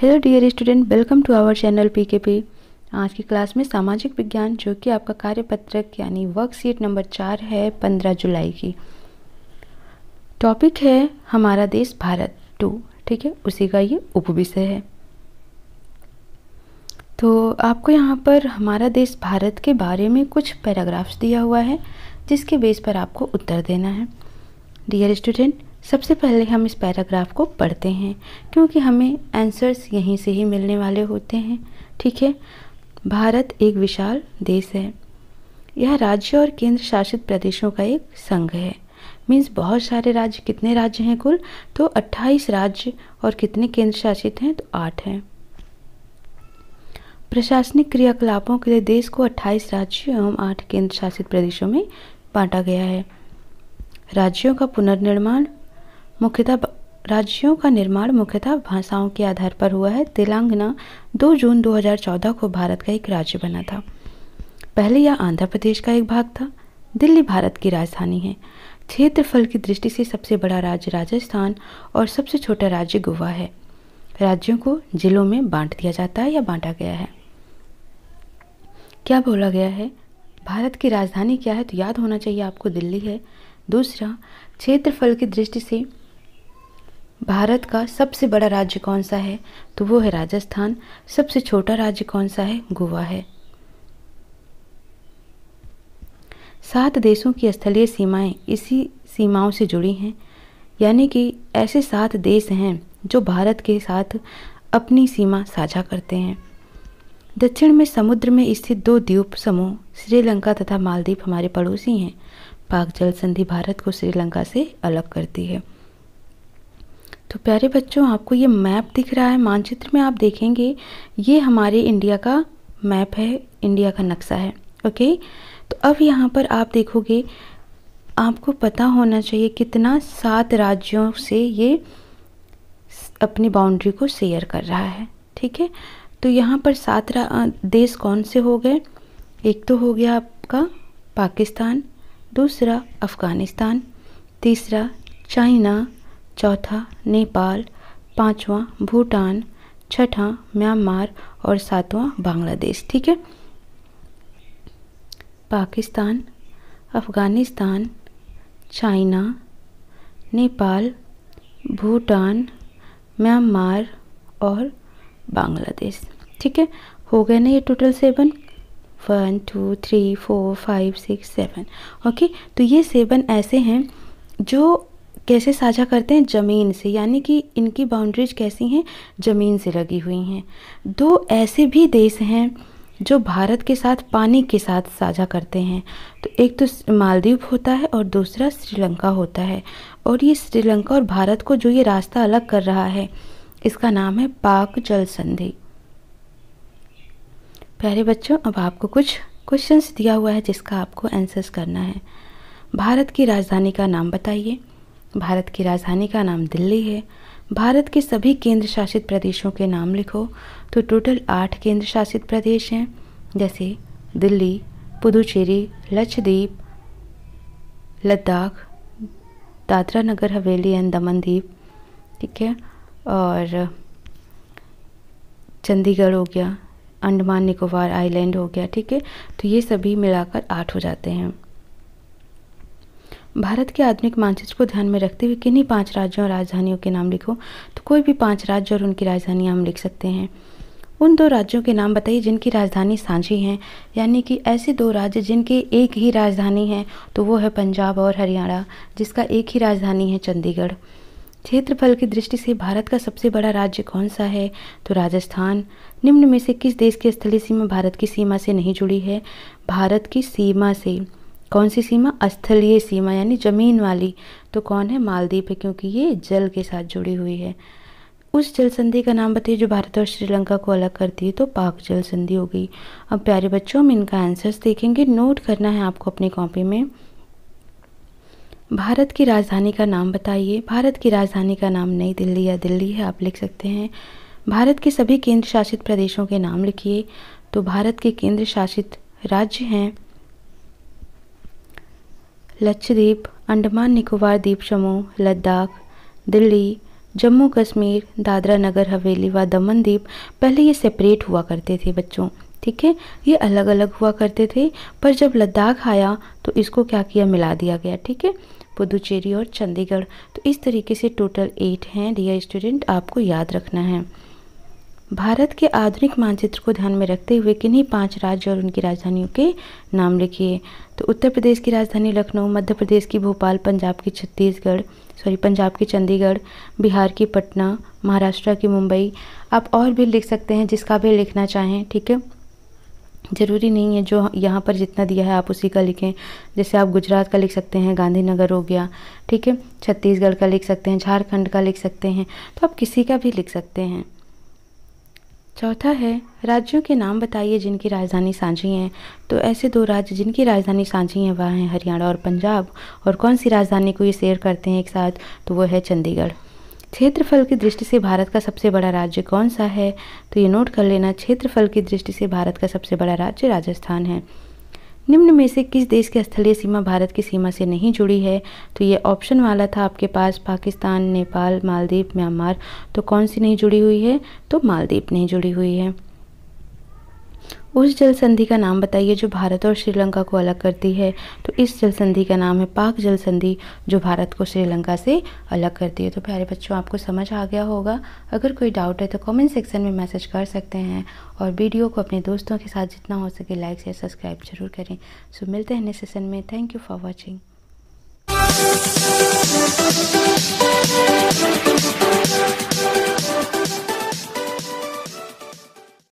Hello dear student, welcome to our channel PKP. आज की class में सामाजिक विज्ञान जो कि आपका कार्यपत्रक यानी वर्कशीट नंबर 4 है 15 जुलाई की। टॉपिक है हमारा देश भारत 2, ठीक है, उसी का ये उपविषय है। तो आपको यहाँ पर हमारा देश भारत के बारे में कुछ पैराग्राफ्स दिया हुआ है जिसके बेस पर आपको उत्तर देना है। डियर स्टूडेंट, सबसे पहले हम इस पैराग्राफ को पढ़ते हैं क्योंकि हमें आंसर्स यहीं से ही मिलने वाले होते हैं, ठीक है। भारत एक विशाल देश है। यह राज्य और केंद्र शासित प्रदेशों का एक संघ है। मीन्स बहुत सारे राज्य, कितने राज्य हैं कुल? तो 28 राज्य। और कितने केंद्र शासित हैं? तो 8 हैं। प्रशासनिक क्रियाकलापों के लिए देश को 28 राज्यों एवं 8 केंद्र शासित प्रदेशों में बांटा गया है। राज्यों का निर्माण मुख्यतः भाषाओं के आधार पर हुआ है। तेलंगाना 2 जून 2014 को भारत का एक राज्य बना था। पहले यह आंध्र प्रदेश का एक भाग था। दिल्ली भारत की राजधानी है। क्षेत्रफल की दृष्टि से सबसे बड़ा राज्य राजस्थान और सबसे छोटा राज्य गोवा है। राज्यों को जिलों में बांट दिया जाता है या बांटा गया है। क्या बोला गया है? भारत की राजधानी क्या है? तो याद होना चाहिए आपको, दिल्ली है। दूसरा, क्षेत्रफल की दृष्टि से भारत का सबसे बड़ा राज्य कौन सा है? तो वो है राजस्थान। सबसे छोटा राज्य कौन सा है? गोवा है। 7 देशों की स्थलीय सीमाएं इसी सीमाओं से जुड़ी हैं, यानी कि ऐसे 7 देश हैं जो भारत के साथ अपनी सीमा साझा करते हैं। दक्षिण में समुद्र में स्थित 2 द्वीप समूह श्रीलंका तथा मालदीव हमारे पड़ोसी हैं। पाक जल संधि भारत को श्रीलंका से अलग करती है। तो प्यारे बच्चों, आपको ये मैप दिख रहा है, मानचित्र में आप देखेंगे ये हमारे इंडिया का मैप है, इंडिया का नक्शा है। ओके, तो अब यहाँ पर आप देखोगे, आपको पता होना चाहिए कितना 7 राज्यों से ये अपनी बाउंड्री को शेयर कर रहा है, ठीक है। तो यहाँ पर 7 देश कौन से हो गए? एक तो हो गया आपका पाकिस्तान, दूसरा अफ़गानिस्तान, तीसरा चाइना, चौथा नेपाल, पांचवा भूटान, छठा म्यांमार और 7वां बांग्लादेश, ठीक है। पाकिस्तान, अफ़गानिस्तान, चाइना, नेपाल, भूटान, म्यांमार और बांग्लादेश, ठीक है। हो गए ना ये टोटल 7? 1 2 3 4 5 6 7। ओके, तो ये 7 ऐसे हैं जो कैसे साझा करते हैं? ज़मीन से, यानी कि इनकी बाउंड्रीज कैसी हैं? ज़मीन से लगी हुई हैं। 2 ऐसे भी देश हैं जो भारत के साथ पानी के साथ साझा करते हैं। तो एक तो मालदीव होता है और दूसरा श्रीलंका होता है। और ये श्रीलंका और भारत को जो ये रास्ता अलग कर रहा है, इसका नाम है पाक जल संधि। प्यारे बच्चों, अब आपको कुछ क्वेश्चंस दिया हुआ है जिसका आपको आंसर्स करना है। भारत की राजधानी का नाम बताइए। भारत की राजधानी का नाम दिल्ली है। भारत के सभी केंद्र शासित प्रदेशों के नाम लिखो। तो टोटल 8 केंद्र शासित प्रदेश हैं, जैसे दिल्ली, पुदुचेरी, लक्षद्वीप, लद्दाख, दादरा नगर हवेली एंड दमन दीव, ठीक है, और चंडीगढ़ हो गया, अंडमान निकोबार आइलैंड हो गया, ठीक है। तो ये सभी मिलाकर 8 हो जाते हैं। भारत के आधुनिक मानचित्र को ध्यान में रखते हुए किन्हीं 5 राज्यों और राजधानियों के नाम लिखो। तो कोई भी 5 राज्य और उनकी राजधानी हम लिख सकते हैं। उन 2 राज्यों के नाम बताइए जिनकी राजधानी साझी हैं, यानी कि ऐसे 2 राज्य जिनके एक ही राजधानी है, तो वो है पंजाब और हरियाणा, जिसका एक ही राजधानी है चंडीगढ़। क्षेत्रफल की दृष्टि से भारत का सबसे बड़ा राज्य कौन सा है? तो राजस्थान। निम्न में से किस देश की स्थलीय सीमा भारत की सीमा से नहीं जुड़ी है? भारत की सीमा से कौन सी सीमा? स्थलीय सीमा, यानी जमीन वाली। तो कौन है? मालदीव है, क्योंकि ये जल के साथ जुड़ी हुई है। उस जल संधि का नाम बताइए जो भारत और श्रीलंका को अलग करती है। तो पाक जल संधि हो गई। अब प्यारे बच्चों, हम इनका आंसर्स देखेंगे, नोट करना है आपको अपनी कॉपी में। भारत की राजधानी का नाम बताइए। भारत की राजधानी का नाम नई दिल्ली या दिल्ली है, आप लिख सकते हैं। भारत के सभी केंद्र शासित प्रदेशों के नाम लिखिए। तो भारत के केंद्र शासित राज्य हैं लक्षद्वीप, अंडमान निकोबार द्वीप समूह, लद्दाख, दिल्ली, जम्मू कश्मीर, दादरा नगर हवेली व दमन दीप पहले ये सेपरेट हुआ करते थे बच्चों, ठीक है, ये अलग अलग हुआ करते थे। पर जब लद्दाख आया तो इसको क्या किया, मिला दिया गया, ठीक है, पुदुचेरी और चंडीगढ़। तो इस तरीके से टोटल 8 हैं डियर स्टूडेंट, आपको याद रखना है। भारत के आधुनिक मानचित्र को ध्यान में रखते हुए किन्हीं 5 राज्य और उनकी राजधानियों के नाम लिखिए। तो उत्तर प्रदेश की राजधानी लखनऊ, मध्य प्रदेश की भोपाल, पंजाब की चंडीगढ़, बिहार की पटना, महाराष्ट्र की मुंबई। आप और भी लिख सकते हैं जिसका भी लिखना चाहें, ठीक है, ज़रूरी नहीं है जो यहाँ पर जितना दिया है आप उसी का लिखें। जैसे आप गुजरात का लिख सकते हैं, गांधीनगर हो गया, ठीक है, छत्तीसगढ़ का लिख सकते हैं, झारखंड का लिख सकते हैं, तो आप किसी का भी लिख सकते हैं। चौथा है, राज्यों के नाम बताइए जिनकी राजधानी साझी हैं। तो ऐसे 2 राज्य जिनकी राजधानी साझी हैं वह हैं हरियाणा और पंजाब। और कौन सी राजधानी को ये शेयर करते हैं एक साथ, तो वो है चंडीगढ़। क्षेत्रफल की दृष्टि से भारत का सबसे बड़ा राज्य कौन सा है, तो ये नोट कर लेना, क्षेत्रफल की दृष्टि से भारत का सबसे बड़ा राज्य राजस्थान है। निम्न में से किस देश की स्थलीय सीमा भारत की सीमा से नहीं जुड़ी है, तो ये ऑप्शन वाला था आपके पास, पाकिस्तान, नेपाल, मालदीव, म्यांमार। तो कौन सी नहीं जुड़ी हुई है, तो मालदीव नहीं जुड़ी हुई है। उस जल संधि का नाम बताइए जो भारत और श्रीलंका को अलग करती है। तो इस जल संधि का नाम है पाक जल संधि, जो भारत को श्रीलंका से अलग करती है। तो प्यारे बच्चों, आपको समझ आ गया होगा। अगर कोई डाउट है तो कमेंट सेक्शन में मैसेज कर सकते हैं, और वीडियो को अपने दोस्तों के साथ जितना हो सके लाइक शेयर सब्सक्राइब जरूर करें। सो मिलते हैं नेक्स्ट सेशन में। Thank you for watching.